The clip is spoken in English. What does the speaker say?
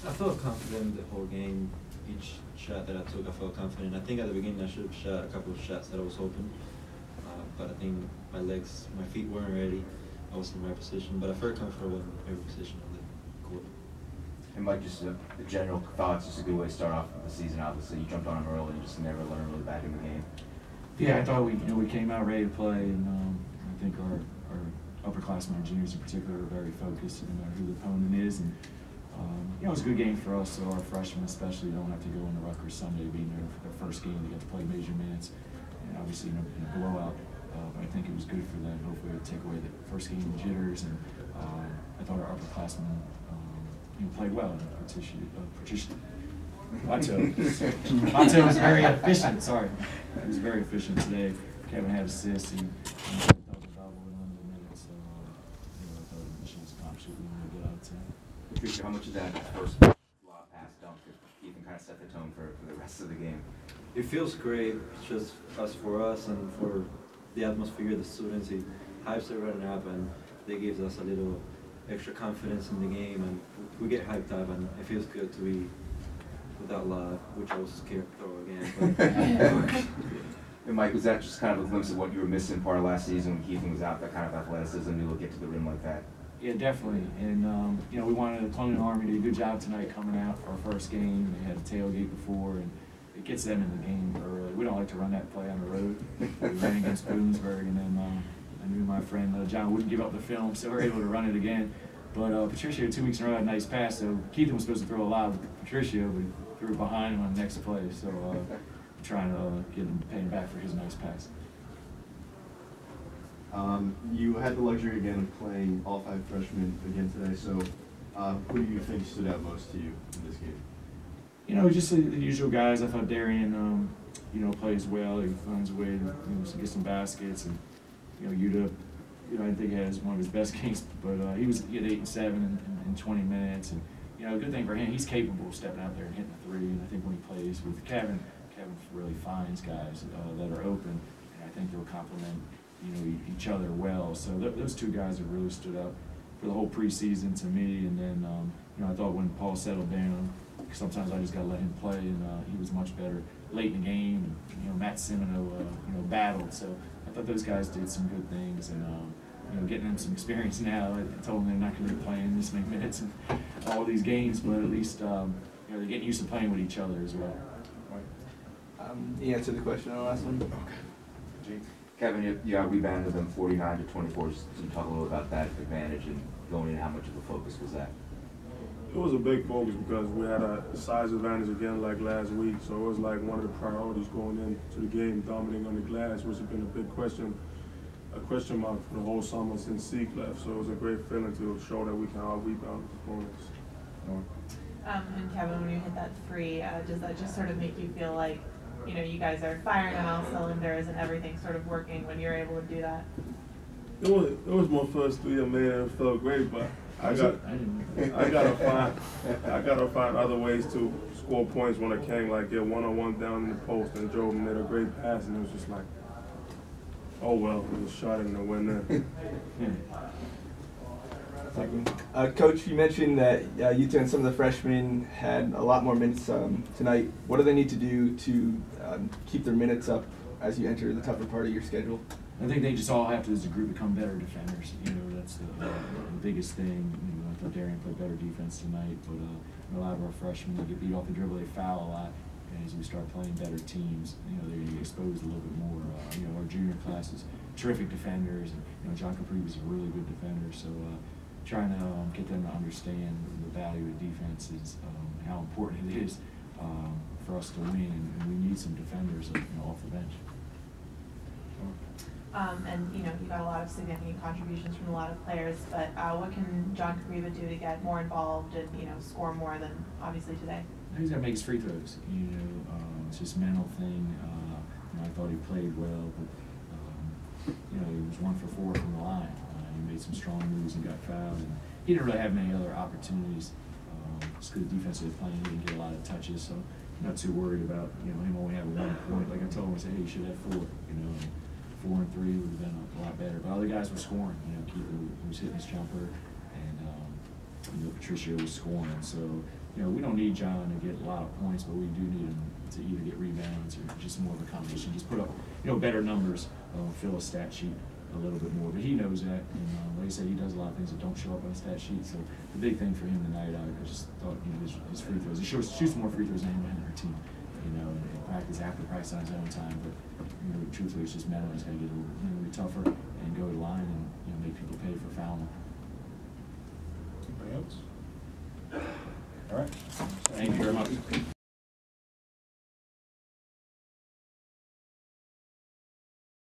I felt confident the whole game. Each shot that I took, I felt confident. I think at the beginning I should have shot a couple of shots that I was hoping, but I think my feet weren't ready. I was in the right position, but I felt comfortable in every position on the court. And Mike, just the general thoughts, just a good way to start off the season. Obviously, you jumped on him early and just never learned really back in the game. Yeah, I thought we came out ready to play, and I think our upperclassmen, juniors in particular, are very focused no matter who the opponent is. And it was a good game for us, so our freshmen especially don't have to go into Rutgers Sunday being their first game to get to play major minutes, and obviously in a blowout. But I think it was good for them. Hopefully, it would take away the first game jitters, and I thought our upperclassmen played well. Patricio. Mato was very efficient. Sorry, he was very efficient today. Kevin had assists. He double-double in limited minutes. So I thought the mission was accomplished. We wanted to get out of town. Patricio, how much of that first lob pass dunk could even kind of set the tone for the rest of the game? It feels great, just as for us and for the atmosphere, the students. It hypes everyone up, and they give us a little extra confidence in the game, and we get hyped up, and it feels good to be without love, which I was scared to throw again. But and Mike, was that just kind of a glimpse of what you were missing part of last season when Keithan was out, that kind of athleticism, to get to the rim like that? Yeah, definitely. And we wanted the Colonial Army to do a good job tonight coming out for our first game. They had a tailgate before, and it gets them in the game early. We don't like to run that play on the road. We ran against Bloomsburg, and then I knew my friend John wouldn't give up the film, so we were able to run it again. But Patricio, 2 weeks in a row, had a nice pass. So Keithan was supposed to throw a lot with Patricio, but he threw it behind him on the next play. So trying to get him, pay him back for his nice pass. You had the luxury again of playing all 5 freshmen again today. So who do you think stood out most to you in this game? Just the usual guys. I thought Darian, plays well. He finds a way to get some baskets, and Yuta, I think has one of his best games. But he had 8 and 7 in 20 minutes, and a good thing for him, he's capable of stepping out there and hitting a 3. And I think when he plays with Kevin really finds guys that are open, and I think they'll complement each other well. So those 2 guys have really stood out for the whole preseason to me. And then I thought when Paul settled down, sometimes I just got to let him play, and he was much better late in the game. And Matt Semino battled, so I thought those guys did some good things, and getting them some experience now. I told them they're not going to be playing this many minutes in all these games, but at least they're getting used to playing with each other as well. You answered the question on the last one. Okay. Kevin, you out-rebounded them 49-24. Just can you talk a little about that advantage and going in, how much of a focus was that? It was a big focus because we had a size advantage again like last week, so it was like one of the priorities going into the game, dominating on the glass, which has been a big question mark for the whole summer since Zeke left. So it was a great feeling to show that we can out-rebound opponents. And Kevin, when you hit that 3, does that just sort of make you feel like, you guys are firing on all cylinders and everything's sort of working when you're able to do that? It was my first 3 I made, and it felt great, but I gotta find other ways to score points when I can, like get one-on-one down in the post, and Joe made a great pass, and it was just like, oh well, it was shot in the win there. Coach, you mentioned that you two and some of the freshmen had a lot more minutes tonight. What do they need to do to keep their minutes up as you enter the tougher part of your schedule? I think they just all have to, as a group, become better defenders. That's the biggest thing. I thought Darian played better defense tonight, but a lot of our freshmen, they get beat off the dribble, they foul a lot. And as we start playing better teams, they're going to get exposed a little bit more. Our junior class is terrific defenders, and John Capri was a really good defender. So trying to get them to understand the value of defense is how important it is for us to win, and we need some defenders off the bench. And you got a lot of significant contributions from a lot of players, but what can John Capriva do to get more involved and score more than obviously today? He's got to make his free throws. It's just a mental thing. I thought he played well, but he was 1 for 4 from the line. He made some strong moves and got fouled, and he didn't really have many other opportunities. Just because defensively playing, he didn't get a lot of touches, so I'm not too worried about him only having 1 point. Like I told him, I said, hey, you should have 4. 4 and 3 would have been a lot better. But other guys were scoring. Keith was hitting his jumper, and Patricio was scoring. So, we don't need John to get a lot of points, but we do need him to either get rebounds or just more of a combination. Just put up, better numbers, fill a stat sheet a little bit more. But he knows that, and like I said, he does a lot of things that don't show up on the stat sheet. So the big thing for him tonight, I just thought, his free throws. He shoots more free throws than anyone in our team. In practice, after practice on his own time. But truthfully, it's just mental. He's got to get a little mentally tougher and go to the line and make people pay for fouling. Anybody else? All right. Thank you very much.